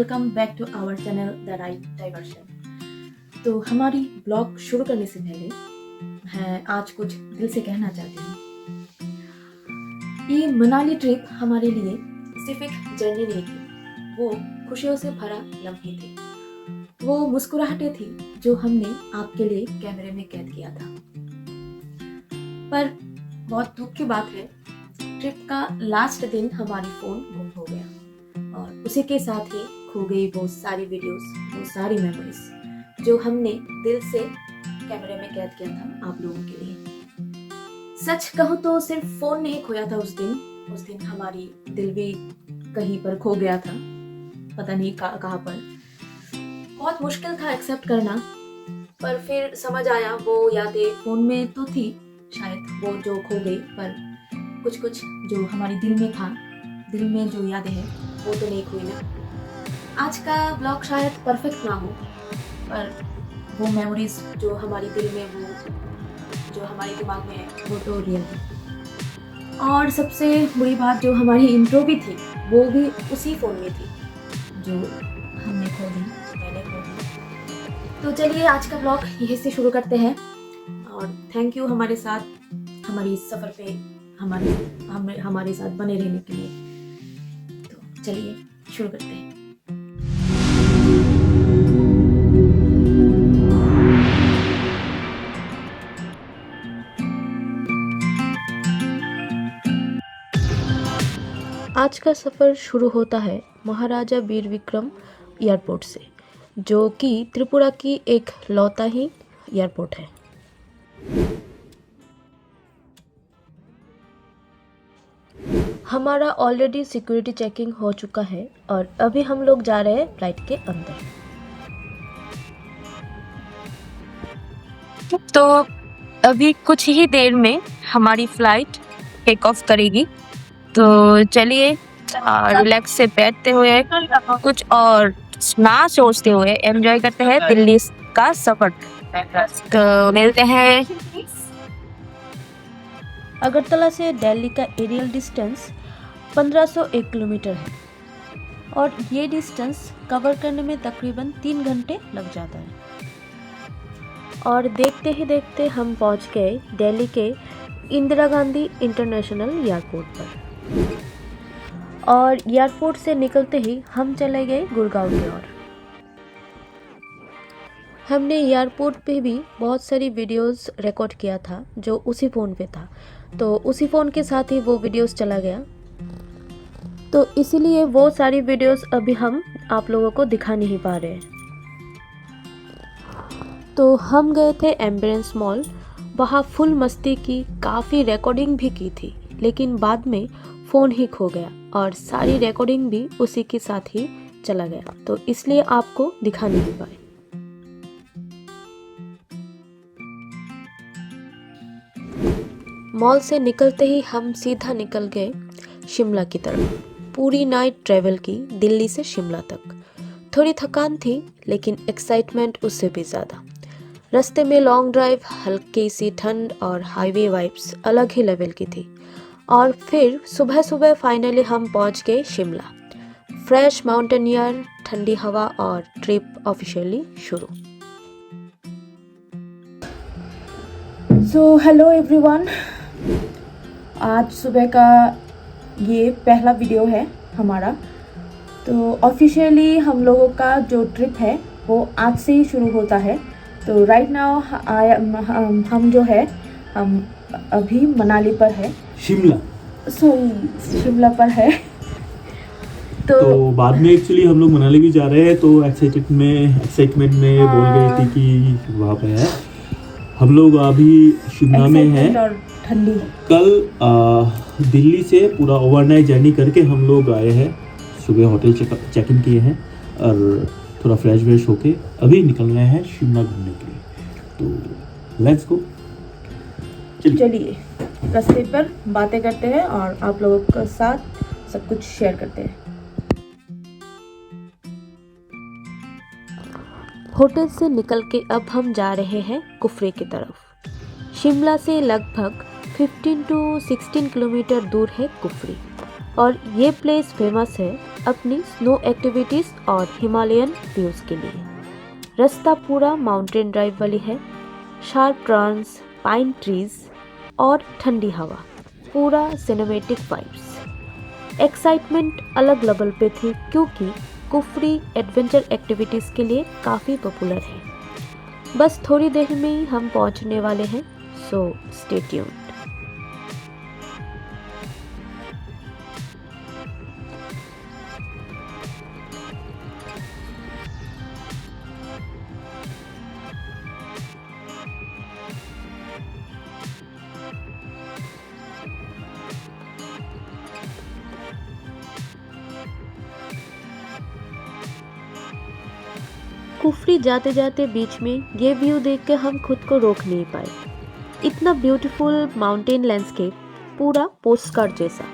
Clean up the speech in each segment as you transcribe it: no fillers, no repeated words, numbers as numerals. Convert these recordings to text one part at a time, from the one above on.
Welcome back to our channel the right diversion. तो हमारी blog शुरू करने से पहले मैं आज कुछ दिल से कहना चाहती हूँ। ये मनाली ट्रिप हमारे लिए सिर्फ एक जर्नी नहीं थी, वो खुशियों से भरा लम्हे थे, वो मुस्कुराहटें थी जो हमने आपके लिए कैमरे में कैद किया था। पर बहुत दुख की बात है, ट्रिप का लास्ट दिन हमारी फ़ोन गुम हो गया और उसी के साथ ही खो गई वो सारी वीडियोस, वो सारी मेमोरीज जो हमने दिल से कैमरे में कैद किया था आप लोगों के लिए। सच कहूँ तो सिर्फ फ़ोन नहीं खोया था उस दिन हमारी दिल भी कहीं पर खो गया था, पता नहीं कहाँ पर। बहुत मुश्किल था एक्सेप्ट करना, पर फिर समझ आया वो यादें फ़ोन में तो थी, शायद वो जो खो गई, पर कुछ जो हमारी दिल में था, दिल में जो यादें हैं वो तो नहीं खोई ना। आज का ब्लॉग शायद परफेक्ट ना हो, पर वो मेमोरीज जो हमारी दिल में, वो जो हमारे दिमाग में है, वो तो रियल थी। और सबसे बुरी बात, जो हमारी इंट्रो भी थी वो भी उसी फ़ोन में थी जो हमने खो दी, मैंने खो दी। तो चलिए आज का ब्लॉग यहीं से शुरू करते हैं और थैंक यू हमारे साथ, हमारी इस सफ़र पे हमारे साथ बने रहने के लिए। तो चलिए शुरू करते हैं। आज का सफ़र शुरू होता है महाराजा वीर विक्रम एयरपोर्ट से, जो कि त्रिपुरा की एक लौता ही एयरपोर्ट है। हमारा ऑलरेडी सिक्योरिटी चेकिंग हो चुका है और अभी हम लोग जा रहे हैं फ्लाइट के अंदर। तो अभी कुछ ही देर में हमारी फ्लाइट टेक ऑफ करेगी, तो चलिए रिलैक्स से बैठते हुए कुछ और ना सोचते हुए एंजॉय करते हैं दिल्ली का सफर। तो मिलते हैं। अगरतला से दिल्ली का एरियल डिस्टेंस 1501 किलोमीटर है और ये डिस्टेंस कवर करने में तकरीबन 3 घंटे लग जाता है। और देखते ही देखते हम पहुंच गए दिल्ली के इंदिरा गांधी इंटरनेशनल एयरपोर्ट पर। और एयरपोर्ट से निकलते ही हम चले गए गुड़गांव की ओर। हमने एयरपोर्ट पे भी बहुत सारी वीडियोस रिकॉर्ड किया था जो उसी फ़ोन पे था, तो उसी फ़ोन के साथ ही वो वीडियोस चला गया, तो इसीलिए वो सारी वीडियोस अभी हम आप लोगों को दिखा नहीं पा रहे हैं। तो हम गए थे एम्बरेंस मॉल, वहाँ फुल मस्ती की, काफ़ी रिकॉर्डिंग भी की थी, लेकिन बाद में फ़ोन ही खो गया और सारी रिकॉर्डिंग भी उसी के साथ ही चला गया, तो इसलिए आपको दिखा नहीं पाए। मॉल से निकलते ही हम सीधा निकल गए शिमला की तरफ। पूरी नाइट ट्रैवल की दिल्ली से शिमला तक। थोड़ी थकान थी, लेकिन एक्साइटमेंट उससे भी ज़्यादा। रास्ते में लॉन्ग ड्राइव, हल्की सी ठंड और हाईवे वाइब्स अलग ही लेवल की थी। और फिर सुबह सुबह फाइनली हम पहुंच गए शिमला। फ्रेश माउंटेन एयर, ठंडी हवा और ट्रिप ऑफिशियली शुरू। सो हेलो एवरीवन, आज सुबह का ये पहला वीडियो है हमारा। तो ऑफिशियली हम लोगों का जो ट्रिप है वो आज से ही शुरू होता है। तो राइट नाउ हम जो है, हम अभी मनाली पर है, शिमला पर है। तो बाद में एक्चुअली हम लोग मनाली भी जा रहे हैं, तो एक्साइटमेंट में बोल गई थी कि वहाँ पे है। हम लोग अभी शिमला में हैं और ठंडी। कल दिल्ली से पूरा ओवरनाइट जर्नी करके हम लोग आए हैं। सुबह होटल चेक इन किए हैं और थोड़ा फ्रेश होके अभी निकल रहे हैं शिमला घूमने के लिए। तो लेट्स गो, चलिए रास्ते पर बातें करते हैं और आप लोगों के साथ सब कुछ शेयर करते हैं। होटल से निकल के अब हम जा रहे हैं कुफरी की तरफ। शिमला से लगभग 15 to 16 किलोमीटर दूर है कुफरी। और ये प्लेस फेमस है अपनी स्नो एक्टिविटीज़ और हिमालयन व्यूज़ के लिए। रास्ता पूरा माउंटेन ड्राइव वाली है, शार्प टर्न्स, पाइन ट्रीज और ठंडी हवा, पूरा सिनेमैटिक वाइब्स। एक्साइटमेंट अलग लेवल पे थी क्योंकि कुफरी एडवेंचर एक्टिविटीज़ के लिए काफ़ी पॉपुलर है। बस थोड़ी देर में ही हम पहुंचने वाले हैं, सो स्टे ट्यून्ड। कुफरी जाते जाते बीच में ये व्यू देख के हम खुद को रोक नहीं पाए। इतना ब्यूटीफुल माउंटेन लैंडस्केप, पूरा पोस्टकार्ड जैसा।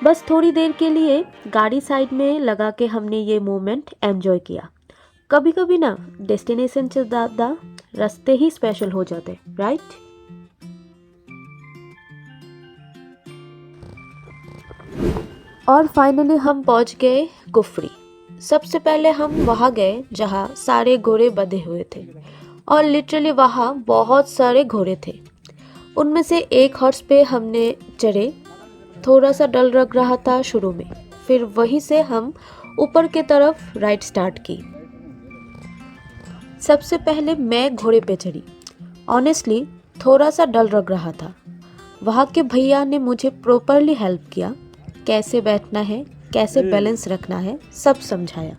बस थोड़ी देर के लिए गाड़ी साइड में लगा के हमने ये मोमेंट एंजॉय किया। कभी कभी ना डेस्टिनेशन से ज़्यादा रास्ते ही स्पेशल हो जाते, राइट? और फाइनली हम पहुंच गए कुफरी। सबसे पहले हम वहाँ गए जहाँ सारे घोड़े बंधे हुए थे और लिटरली वहाँ बहुत सारे घोड़े थे। उनमें से एक हॉर्स पे हमने चढ़े। थोड़ा सा डर लग रहा था शुरू में, फिर वहीं से हम ऊपर की तरफ राइड स्टार्ट की। सबसे पहले मैं घोड़े पे चढ़ी। ऑनेस्टली थोड़ा सा डर लग रहा था। वहाँ के भैया ने मुझे प्रॉपरली हेल्प किया, कैसे बैठना है, कैसे बैलेंस रखना है, सब समझाया।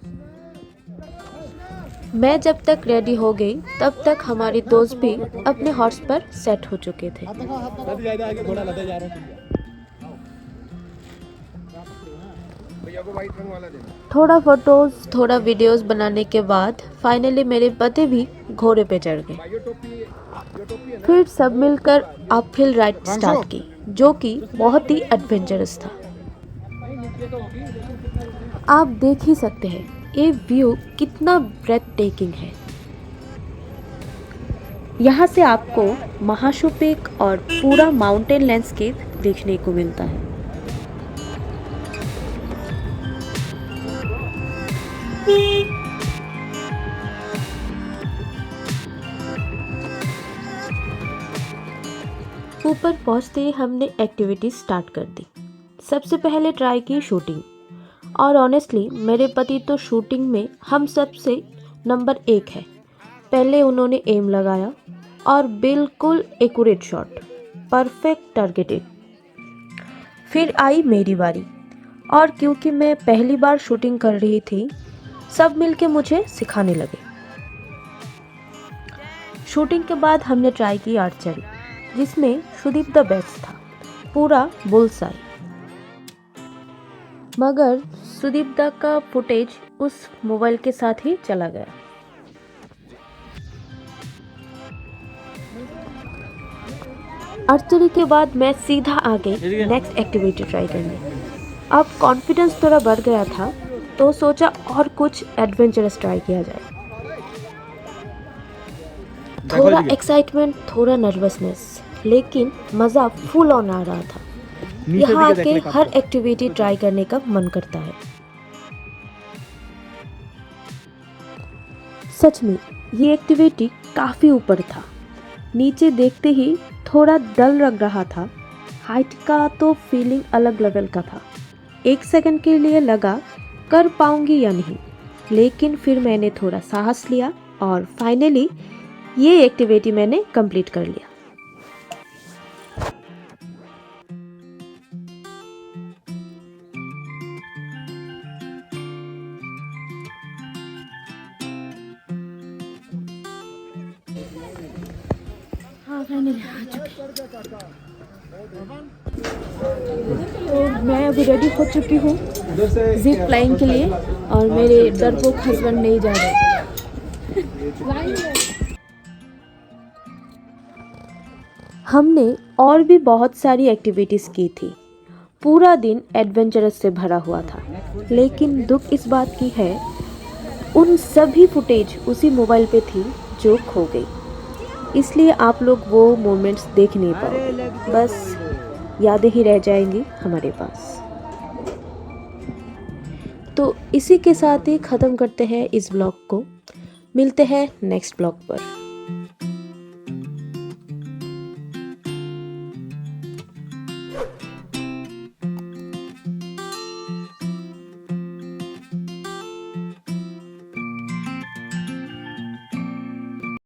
मैं जब तक रेडी हो गई तब तक हमारे दोस्त भी अपने हॉर्स पर सेट हो चुके थे। थोड़ा फोटोज, थोड़ा वीडियोस बनाने के बाद फाइनली मेरे पति भी घोड़े पे चढ़ गए। फिर सब मिलकर अपहिल राइड स्टार्ट की, जो कि बहुत ही एडवेंचरस था। आप देख ही सकते हैं ये व्यू कितना ब्रेथ टेकिंग है। यहाँ से आपको महाशु पीक और पूरा माउंटेन लैंडस्केप देखने को मिलता है। ऊपर पहुँचते ही हमने एक्टिविटी स्टार्ट कर दी। सबसे पहले ट्राई की शूटिंग, और ऑनेस्टली मेरे पति तो शूटिंग में हम सबसे नंबर 1 है। पहले उन्होंने एम लगाया और बिल्कुल एक्यूरेट शॉट, परफेक्ट टारगेटेड। फिर आई मेरी बारी, और क्योंकि मैं पहली बार शूटिंग कर रही थी, सब मिलके मुझे सिखाने लगे। शूटिंग के बाद हमने ट्राई की आर्चरी, जिसमें सुदीप द बेस्ट था, पूरा बुल्सआई। मगर सुदीप दा का फुटेज उस मोबाइल के साथ ही चला गया। आर्चरी के बाद मैं सीधा आ गई नेक्स्ट एक्टिविटी ट्राई करने। अब कॉन्फिडेंस थोड़ा बढ़ गया था, तो सोचा और कुछ एडवेंचरस ट्राई किया जाए। थोड़ा एक्साइटमेंट, थोड़ा नर्वसनेस, लेकिन मज़ा फुल ऑन आ रहा था। यहाँ आके हर एक्टिविटी ट्राई करने का मन करता है। सच में ये एक्टिविटी काफ़ी ऊपर था। नीचे देखते ही थोड़ा डर लग रहा था। हाइट का तो फीलिंग अलग लेवल का था। 1 सेकंड के लिए लगा कर पाऊंगी या नहीं, लेकिन फिर मैंने थोड़ा साहस लिया और फाइनली ये एक्टिविटी मैंने कंप्लीट कर लिया। तो मैं अभी रेडी हो चुकी हूँ जिप लाइन के लिए, और मेरे डरपोक हस्बैंड नहीं जा रहे। हमने और भी बहुत सारी एक्टिविटीज़ की थी। पूरा दिन एडवेंचरस से भरा हुआ था, लेकिन दुख इस बात की है उन सभी फुटेज उसी मोबाइल पे थी जो खो गई, इसलिए आप लोग वो मोमेंट्स देख नहीं पाओगे। बस यादें ही रह जाएंगी हमारे पास। तो इसी के साथ ही ख़त्म करते हैं इस ब्लॉग को। मिलते हैं नेक्स्ट ब्लॉग पर।